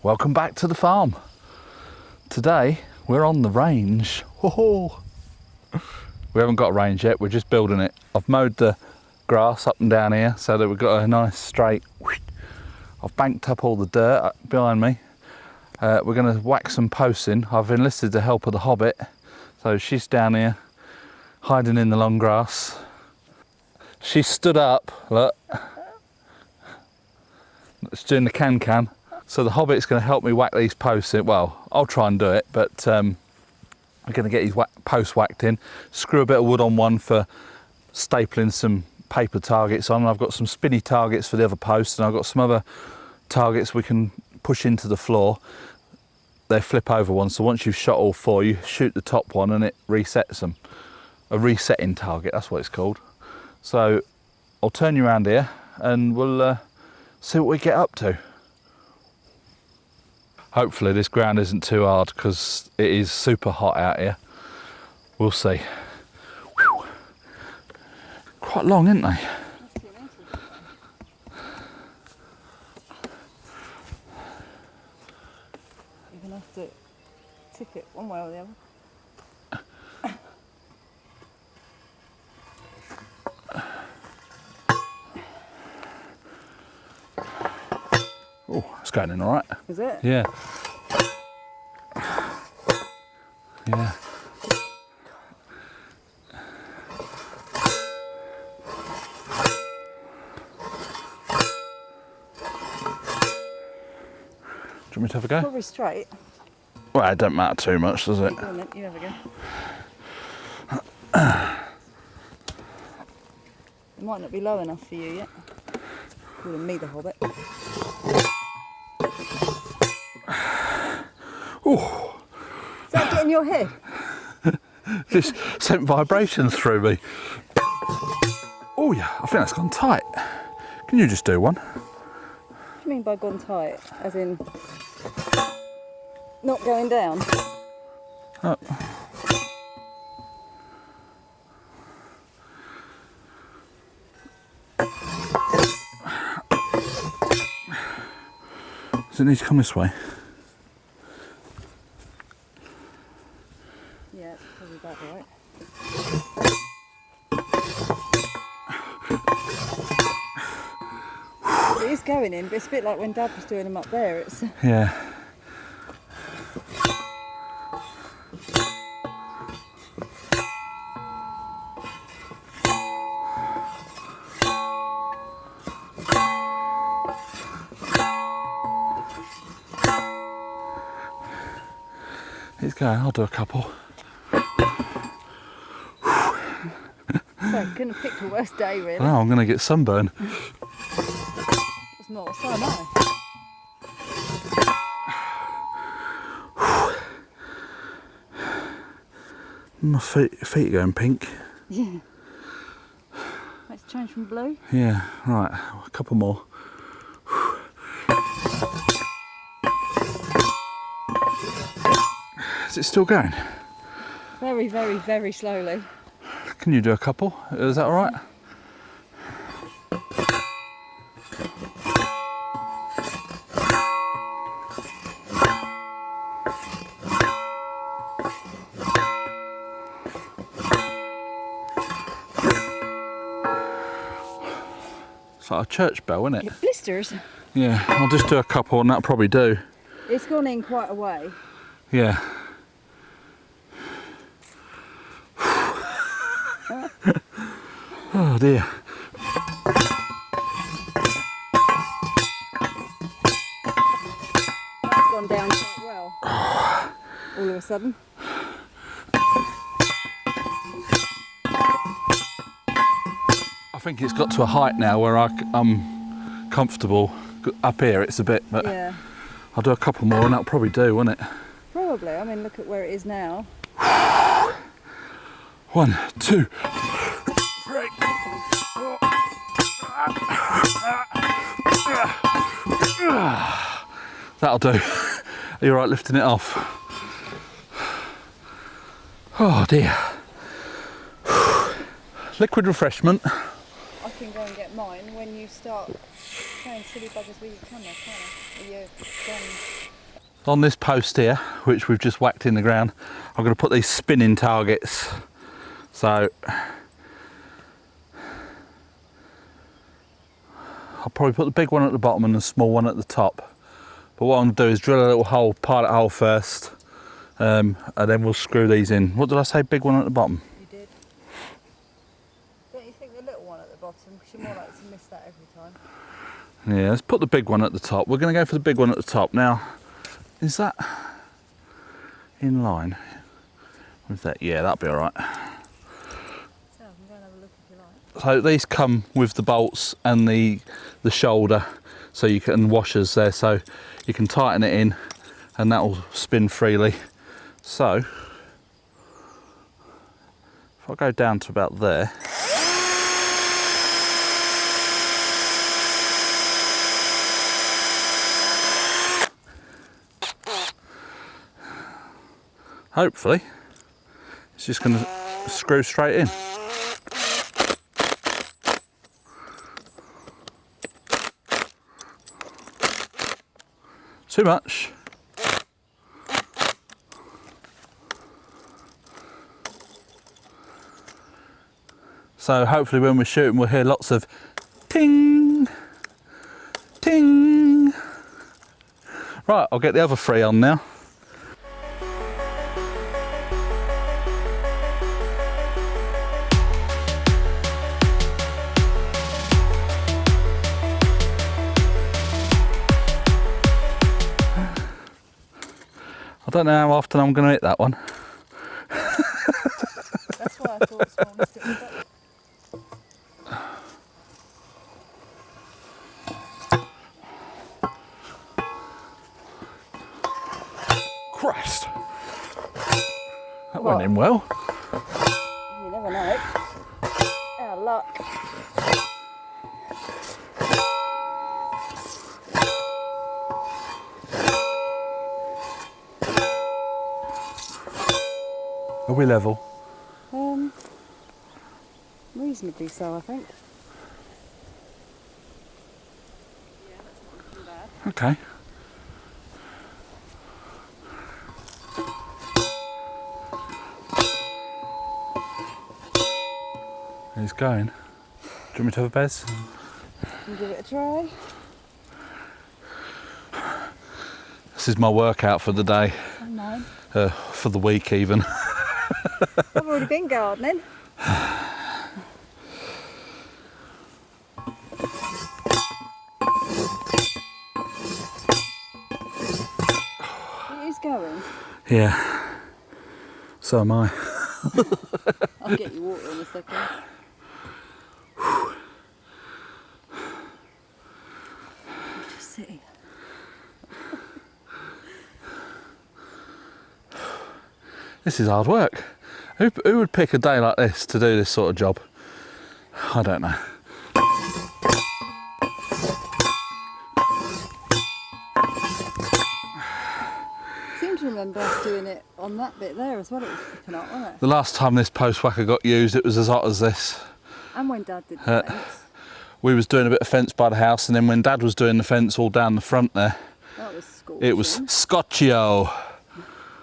Welcome back to the farm. Today we're on the range. Whoa. We haven't got a range yet, we're just building it. I've mowed the grass up and down here so that we've got a nice straight. I've banked up all the dirt behind me. We're going to whack some posts in. I've enlisted the help of the Hobbit, so she's down here hiding in the long grass. She stood up, look. It's doing the can. So the Hobbit's going to help me whack these posts in. Well, I'll try and do it, but I'm going to get these posts whacked in. Screw a bit of wood on one for stapling some paper targets on. I've got some spinny targets for the other posts, and I've got some other targets we can push into the floor. They flip over one, so once you've shot all four, you shoot the top one and it resets them. A resetting target, that's what it's called. So I'll turn you around here and we'll see what we get up to. Hopefully this ground isn't too hard because it is super hot out here. We'll see. Whew. Quite long, isn't they? You're going to have to tip it one way or the other. Oh, it's going in all right. Is it? Yeah. Yeah. Do you want me to have a go? Probably straight. Well, it don't matter too much, does it? Go on then, you have a go. It might not be low enough for you yet. Calling me the Hobbit. Oh. Is that getting your head? Just sent vibrations through me. Oh yeah, I think that's gone tight. Can you just do one? What do you mean by gone tight? As in not going down? Oh. Does it need to come this way? Yeah, it's probably about right. It is going in, but it's a bit like when Dad was doing them up there. It's Yeah. He's going, I'll do a couple. so couldn't have picked a worse day, really. Oh, I'm going to get sunburn. It's not, so am I. My feet are going pink. Yeah. Let's change from blue. Yeah, right, a couple more. Is it still going? Very, very, very slowly. Can you do a couple? Is that all right? It's like a church bell, isn't it? It blisters. Yeah, I'll just do a couple and that'll probably do. It's gone in quite a way. Yeah. Oh dear. That's gone down quite well. All of a sudden. I think it's got to a height now where I'm comfortable. Up here it's a bit, but Yeah. I'll do a couple more and that'll probably do, won't it? Probably. I mean, look at where it is now. 1, 2, 3. That'll do. Are you all right lifting it off? Oh dear. Liquid refreshment. I can go and get mine when you start playing silly buggers with your camera, can't I? With your On this post here, which we've just whacked in the ground, I'm going to put these spinning targets. So I'll probably put the big one at the bottom and the small one at the top. But what I'm going to do is drill a little hole, pilot hole first, and then we'll screw these in. What did I say, big one at the bottom? You did. Don't you think the little one at the bottom, because you're more likely to miss that every time? Yeah, let's put the big one at the top. We're going to go for the big one at the top. Now, is that in line with that? Yeah, that'll be all right. So, I can go and have a look if you like. So these come with the bolts and the shoulder, so you can washers there, so you can tighten it in and that will spin freely. So if I go down to about there, hopefully it's just going to screw straight in. Too much. So hopefully when we're shooting we'll hear lots of ting, ting. Right, I'll get the other three on now. I don't know how often I'm going to hit that one. That's why I thought smallest it was better. Christ! That went in well. You never know. Our luck. Are we level? Reasonably so, I think. Yeah, that's not too bad. Okay. He's going. Do you want me to have a bez? Can give it a try. This is my workout for the day. Oh no. For the week even. I've already been gardening. It is going. Yeah. So am I. I'll get you water in a second. Just sit here. This is hard work. Who would pick a day like this to do this sort of job? I don't know. I seem to remember us doing it on that bit there as well. It was flipping up, wasn't it? The last time this post whacker got used, it was as hot as this. And when Dad did the fence. We was doing a bit of fence by the house, and then when Dad was doing the fence all down the front there, That was scorching. it was Scotchio.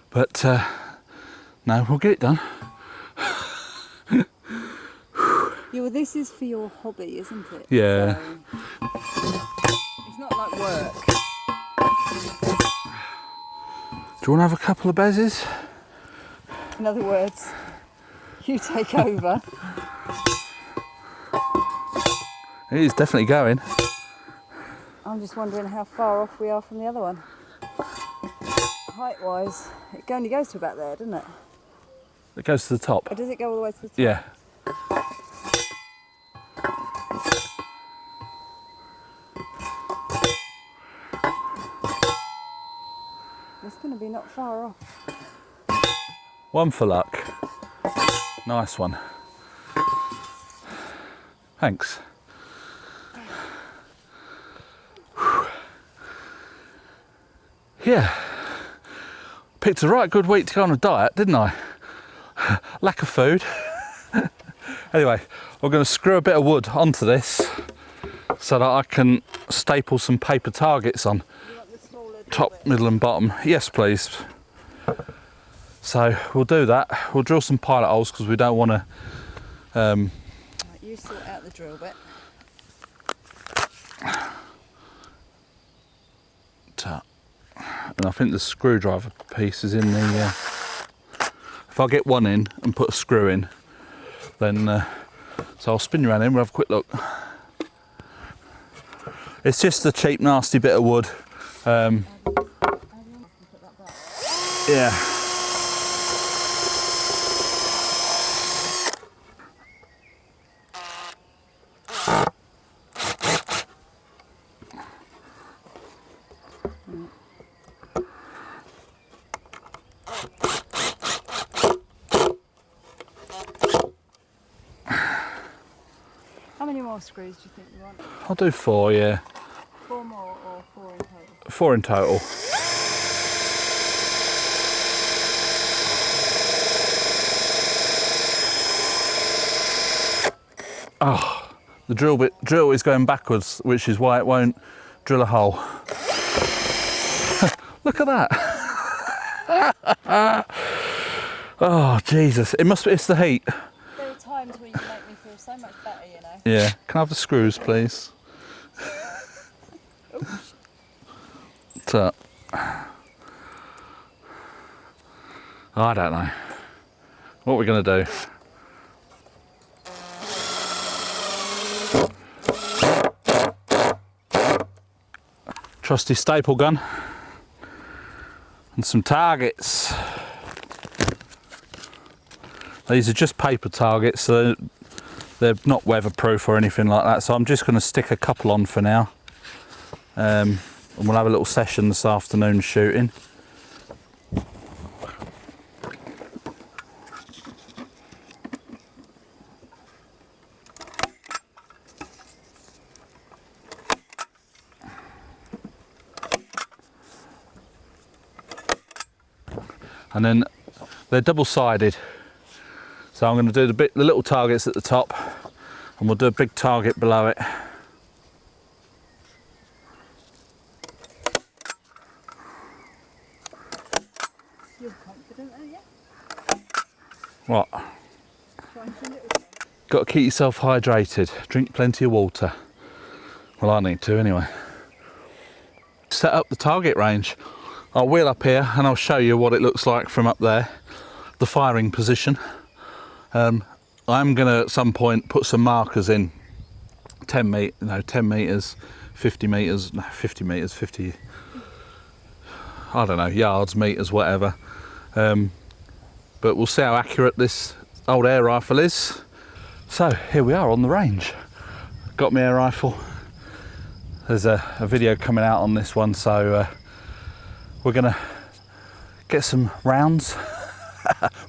But no, we'll get it done. Yeah, well, this is for your hobby, isn't it? Yeah. So, it's not like work. Do you want to have a couple of bezzes? In other words, you take over. It is definitely going. I'm just wondering how far off we are from the other one. Height-wise, it only goes to about there, doesn't it? It goes to the top. Or does it go all the way to the top? Yeah. It's going to be not far off. One for luck. Nice one. Thanks. Yeah. Picked a right good week to go on a diet, didn't I? Lack of food. Anyway, we're going to screw a bit of wood onto this so that I can staple some paper targets on. You want the smaller top, middle and bottom. Yes, please. So we'll do that. We'll drill some pilot holes because we don't want to... Right, you sort out the drill bit. And I think the screwdriver piece is in the... if I get one in and put a screw in, then... so I'll spin you around in, we'll have a quick look. It's just a cheap, nasty bit of wood. Yeah. How many more screws do you think you want? I'll do 4, yeah. 4 more or 4 in total? 4 in total. Oh, the drill is going backwards, which is why it won't drill a hole. Look at that. Oh, Jesus. It's the heat. There are times where you make me feel so much better, you know. Yeah. Can I have the screws, please? So, I don't know. What are we going to do? Trusty staple gun and some targets. These are just paper targets, so they're not weatherproof or anything like that, so I'm just going to stick a couple on for now, and we'll have a little session this afternoon shooting. And then they're double-sided, so I'm going to do the little targets at the top, and we'll do a big target below it. You're confident, are you? What? Trying some little... Got to keep yourself hydrated. Drink plenty of water. Well, I need to anyway. Set up the target range. I'll wheel up here and I'll show you what it looks like from up there, the firing position. I'm going to at some point put some markers in 10 metres, 50 metres, no, 50 metres, 50, I don't know, yards, metres, whatever. But we'll see how accurate this old air rifle is. So here we are on the range. Got my air rifle. There's a video coming out on this one, so we're gonna get some rounds,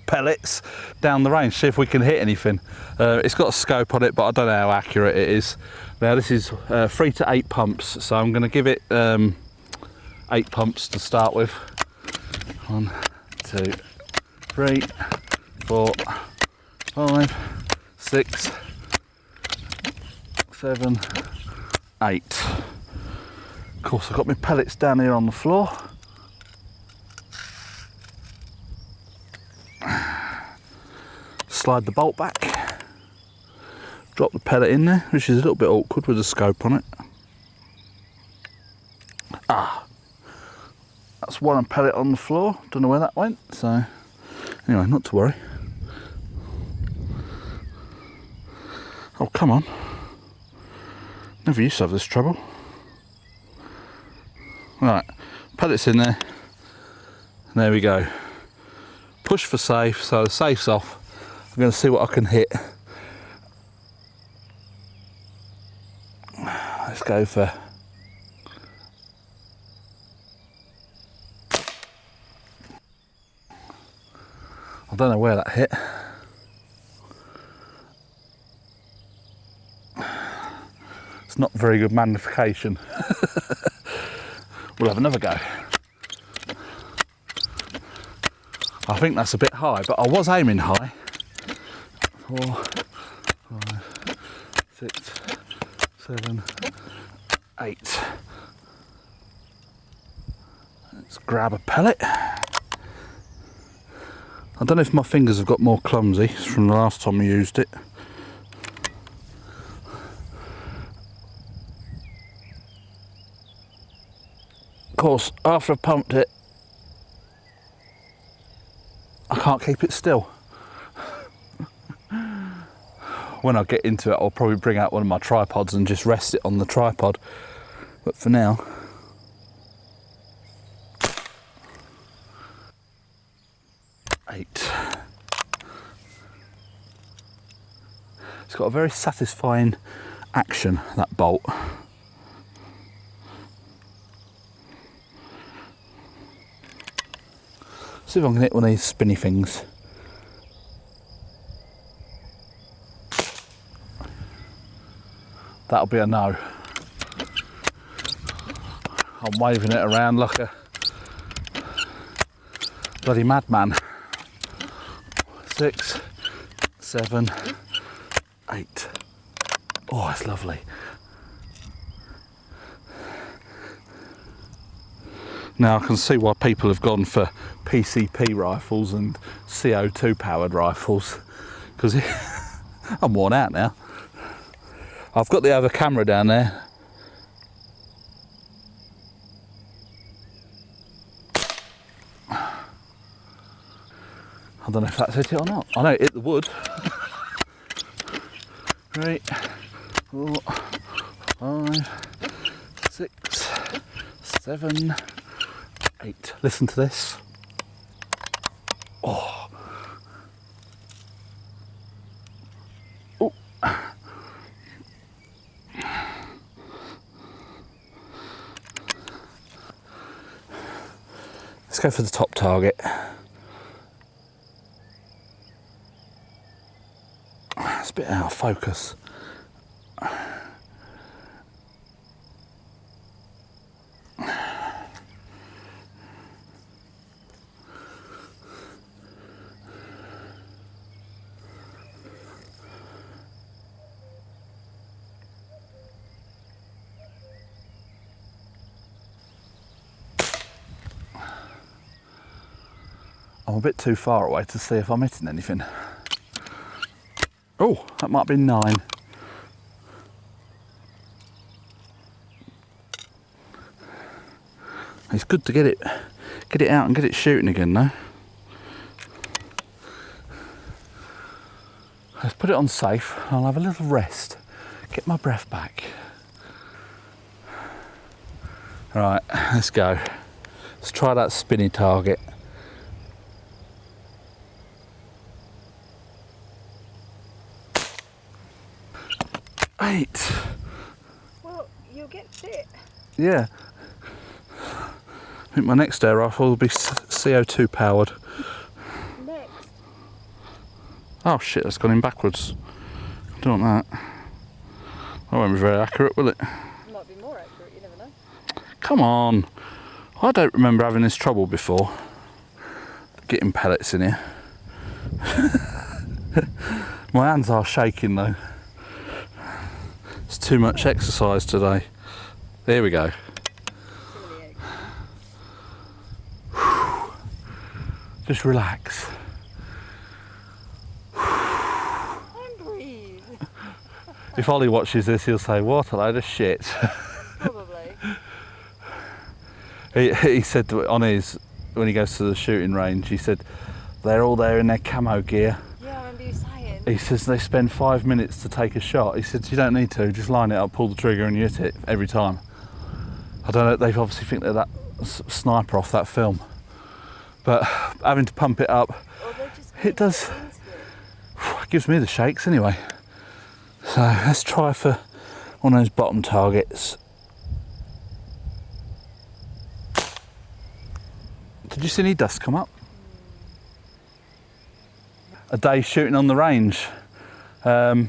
pellets down the range, see if we can hit anything. It's got a scope on it, but I don't know how accurate it is. Now this is 3 to 8 pumps, so I'm gonna give it 8 pumps to start with. 1, 2, 3, 4, 5, 6, 7, 8. Of course, I've got my pellets down here on the floor. Slide the bolt back, drop the pellet in there, which is a little bit awkward with the scope on it. That's one pellet on the floor, don't know where that went, so anyway, not to worry. Oh, come on. Never used to have this trouble. Right, pellets in there, and there we go. Push for safe, so the safe's off. I'm going to see what I can hit. Let's go for... I don't know where that hit. It's not very good magnification. We'll have another go. I think that's a bit high, but I was aiming high. 4, 5, 6, 7, 8. Let's grab a pellet. I don't know if my fingers have got more clumsy from the last time I used it. Of course, after I've pumped it, I can't keep it still. When I get into it, I'll probably bring out one of my tripods and just rest it on the tripod. But for now, eight. It's got a very satisfying action, that bolt. See if I can hit one of these spinny things. That'll be a no. I'm waving it around like a bloody madman. 6, 7, 8. Oh, it's lovely. Now I can see why people have gone for PCP rifles and CO2 powered rifles, because I'm worn out now. I've got the other camera down there. I don't know if that's hit it or not. I know it hit the wood. 3, 4, 5, 6, 7, 8. Listen to this. Oh. Oh. Let's go for the top target. It's a bit out of focus. I'm a bit too far away to see if I'm hitting anything. Oh, that might be 9. It's good to get it out and get it shooting again though. Let's put it on safe. I'll have a little rest, get my breath back. Right, let's go. Let's try that spinny target. 8. Well, you'll get fit. Yeah. I think my next air rifle will be CO2 powered. Next. Oh shit, that's gone in backwards. Don't want that. That won't be very accurate, will it? It might be more accurate, you never know. Come on. I don't remember having this trouble before. Getting pellets in here. My hands are shaking though. It's too much exercise today. There we go. Just relax. And breathe. If Ollie watches this, he'll say, what a load of shit. Probably. He said on his, when he goes to the shooting range, he said, they're all there in their camo gear. Yeah, I remember you saying. He says they spend 5 minutes to take a shot. He said, you don't need to, just line it up, pull the trigger and you hit it every time. I don't know, they obviously think they're that sniper off that film. But having to pump it up, it does, it gives me the shakes anyway. So let's try for one of those bottom targets. Did you see any dust come up? A day shooting on the range. We'll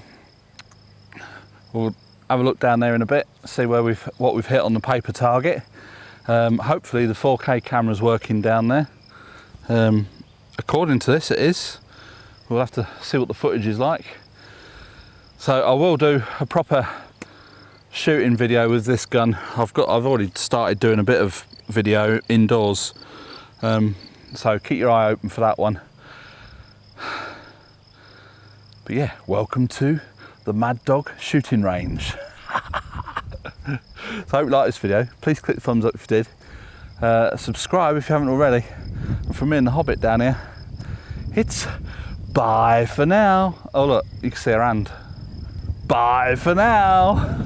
have a look down there in a bit, see where what we've hit on the paper target. Hopefully the 4K camera's working down there. According to this it is. We'll have to see what the footage is like. So I will do a proper shooting video with this gun. I've already started doing a bit of video indoors, so keep your eye open for that one. But yeah, welcome to the Mad Dog shooting range. So I hope you like this video. Please click the thumbs up if you did. Subscribe if you haven't already. And from me and the Hobbit down here, it's bye for now. Oh look, you can see her hand. Bye for now.